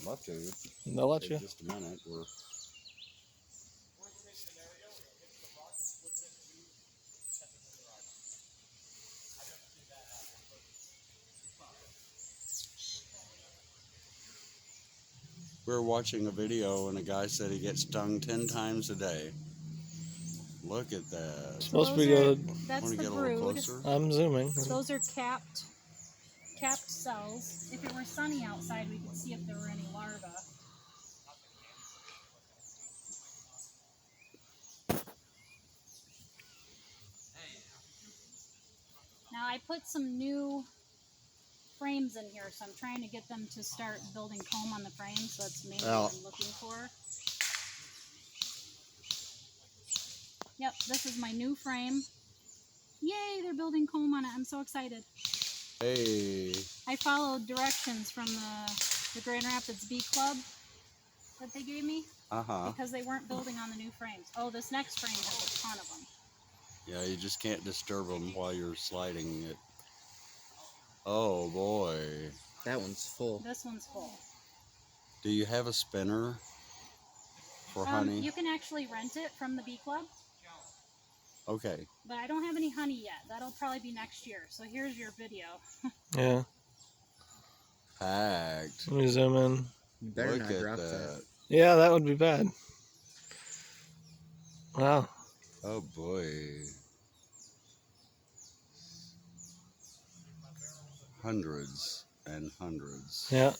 love to. They'll let you. In just a minute. We're watching a video and a guy said he gets stung 10 times a day. Look at that. It's supposed to be good. That's the get brood. a little closer? I'm zooming. Those are capped cells. If it were sunny outside, we could see if there were any larvae. Now I put some new frames in here, so I'm trying to get them to start building comb on the frame, so that's mainly what I'm looking for. Yep, this is my new frame. Yay, they're building comb on it. I'm so excited. Hey. I followed directions from the Grand Rapids Bee Club that they gave me. Because they weren't building on the new frames. Oh, this next frame has a ton of them. Yeah, you just can't disturb them while you're sliding it. Oh boy. That one's full. This one's full. Do you have a spinner for honey? You can actually rent it from the Bee Club. Okay. But I don't have any honey yet. That'll probably be next year. So here's your video. Yeah. Packed. Let me zoom in. You better Look not at drop that. that. Yeah, that would be bad. Wow. Oh boy. Hundreds and hundreds. Yeah.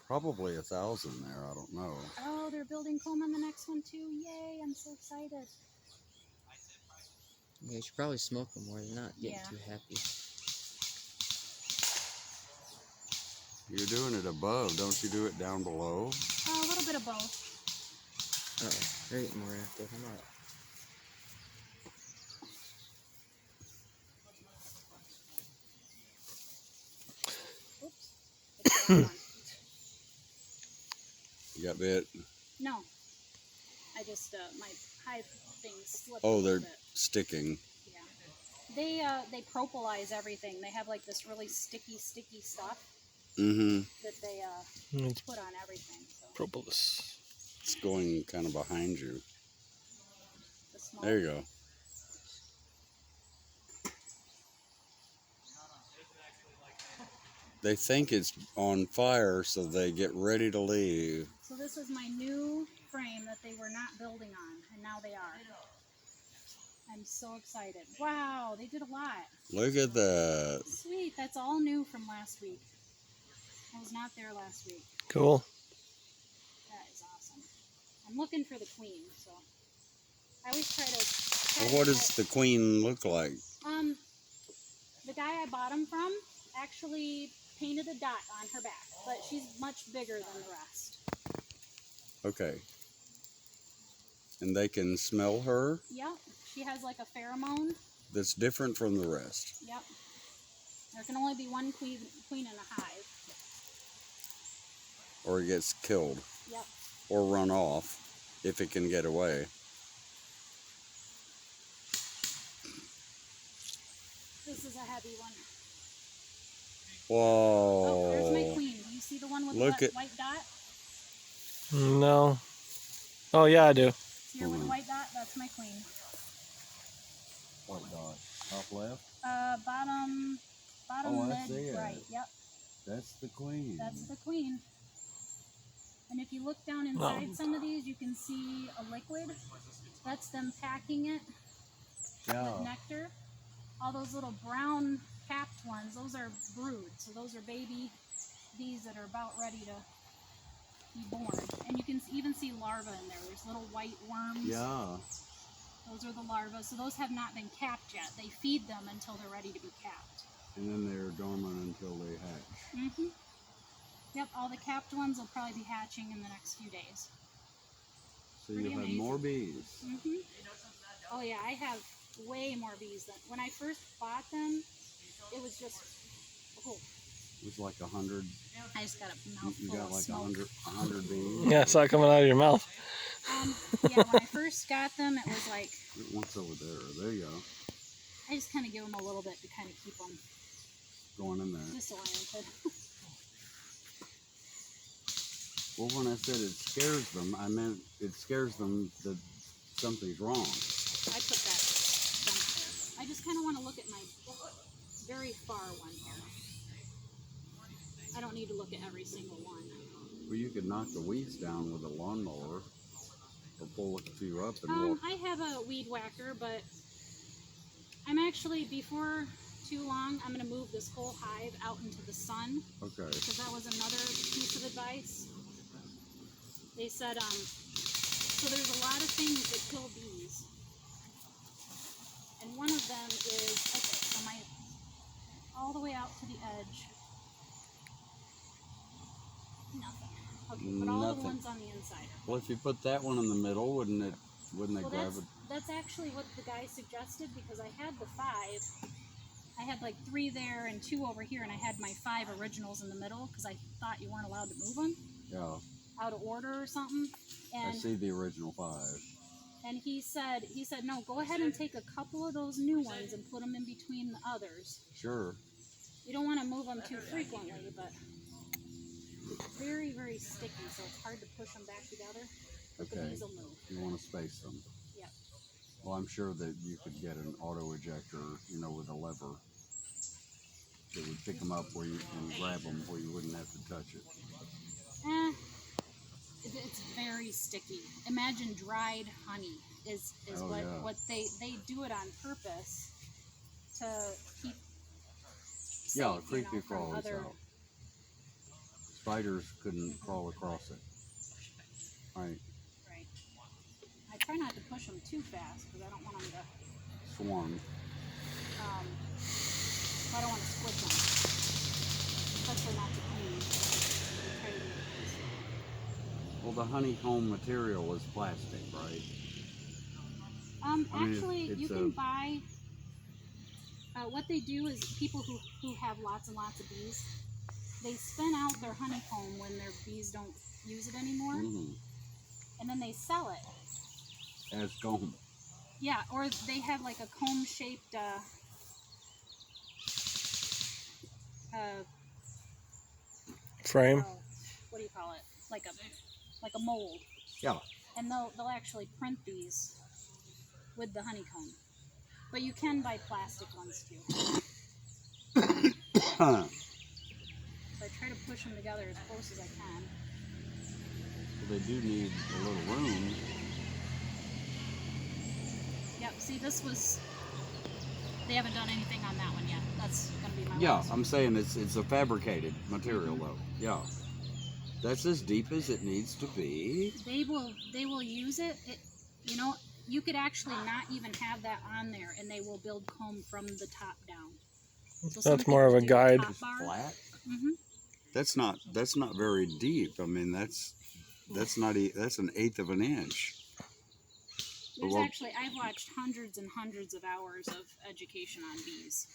Probably 1,000 there. I don't know. Oh, they're building comb on the next one too. Yay, I'm so excited. Yeah, you should probably smoke them more. They're not getting too happy. You're doing it above. Don't you do it down below? A little bit of both. Uh-oh, they're getting more active. I'm not. Oops. You got bit? No. I just, my hive things slipped Oh, a they're little bit. sticking. Yeah. They propolize everything. They have like this really sticky stuff that they put on everything. So. Propolis. It's going kind of behind you. The There you go. They think it's on fire, so they get ready to leave. So this is my new frame that they were not building on, and now they are. I'm so excited. Wow, they did a lot. Look at that. Sweet, that's all new from last week. I was not there last week. Cool. That is awesome. I'm looking for the queen, so I always try to... Well, what does the queen look like? The guy I bought them from actually painted a dot on her back, but she's much bigger than the rest. Okay. And they can smell her? Yep. She has like a pheromone. That's different from the rest. Yep. There can only be one queen in a hive. Or it gets killed. Yep. Or run off, if it can get away. This is a heavy one. Whoa. Oh, there's my queen. Do you see the one with the white dot? No. Oh, yeah, I do. See her with the white dot? That's my queen. White dot. Top left? Bottom mid right. Yep. That's the queen. That's the queen. And if you look down inside some of these, you can see a liquid. That's them packing it with nectar. All those little brown capped ones, those are brood. So those are baby bees that are about ready to be born. And you can even see larvae in there. There's little white worms. Yeah. Those are the larvae. So those have not been capped yet. They feed them until they're ready to be capped. And then they're dormant until they hatch. Mm-hmm. Yep, all the capped ones will probably be hatching in the next few days. So you have more bees. Mm-hmm. Oh yeah, I have way more bees than when I first bought them. It was just It was like 100. I just got a mouthful You got of like smoke. 100 bees. Yeah, I saw it coming out of your mouth. Yeah, when I first got them, it was like What's over there? There you go. I just kind of give them a little bit to kind of keep them Going in there. disoriented. Well, when I said it scares them, I meant it scares them that something's wrong. I put that dump there. I just kind of want to look at my very far one here. I don't need to look at every single one. Well, you could knock the weeds down with a lawnmower or pull a few up and walk. I have a weed whacker, but I'm actually, before too long, I'm going to move this whole hive out into the sun. Okay. Because that was another piece of advice. They said, so there's a lot of things that kill bees. And one of them is, okay, so all the way out to the edge. Nothing. Okay, but all the Nothing. ones on the inside. Well, if you put that one in the middle, wouldn't it grab it? That's actually what the guy suggested, because I had the 5. I had like 3 there and 2 over here, and I had my 5 originals in the middle because I thought you weren't allowed to move them. Yeah. Out of order or something. And I see the original 5. And he said, no, go ahead and take a couple of those new ones and put them in between the others. Sure. You don't want to move them too frequently, but it's very, very sticky, so it's hard to push them back together. But the Okay. bees will move. You want to space them. Yep. Well, I'm sure that you could get an auto ejector, with a lever that would pick them up where you can grab them where you wouldn't have to touch it. It's very sticky. Imagine dried honey is what they do it on purpose to keep safe, creepy from crawlies other. out. Spiders couldn't crawl across it. Right. Right. I try not to push them too fast because I don't want them to. Swarm. I don't want to squish them, especially not the bees. Try to do it. Well, the honeycomb material is plastic, right? Actually, you it's can buy. What they do is people who have lots and lots of bees, they spin out their honeycomb when their bees don't use it anymore, and then they sell it as comb. Yeah, or they have like a comb-shaped frame. What do you call it? Like a mold. Yeah. And they'll actually print these with the honeycomb. But you can buy plastic ones too. So I try to push them together as close as I can. Well, they do need a little room. Yep, see they haven't done anything on that one yet. That's going to be my last. I'm saying it's a fabricated material though. Yeah. That's as deep as it needs to be. They will use it. You could actually not even have that on there, and they will build comb from the top down. So that's more of a guide. Just flat. That's not very deep. I mean, that's an eighth of an inch. I've watched hundreds and hundreds of hours of education on bees.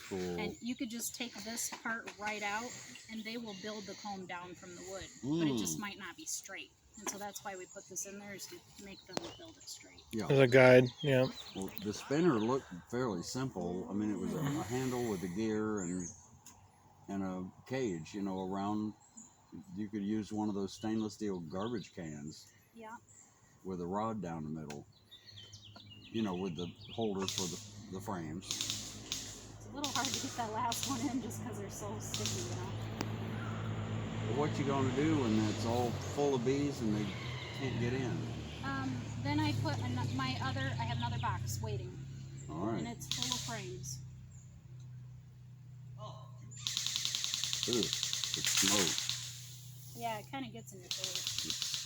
Cool. And you could just take this part right out, and they will build the comb down from the wood. But it just might not be straight. And so that's why we put this in there, is to make them build it straight. Yeah. As a guide, yeah. Well, the spinner looked fairly simple. I mean, it was a handle with a gear and a cage, around. You could use one of those stainless steel garbage cans. Yeah. With a rod down the middle. With the holders for the frames. It's a little hard to get that last one in just because they're so sticky, But what you gonna do when it's all full of bees and they can't get in? Then I put I have another box waiting. All right. And it's full of frames. Ooh, it's smoke. Yeah, it kind of gets in your face. It's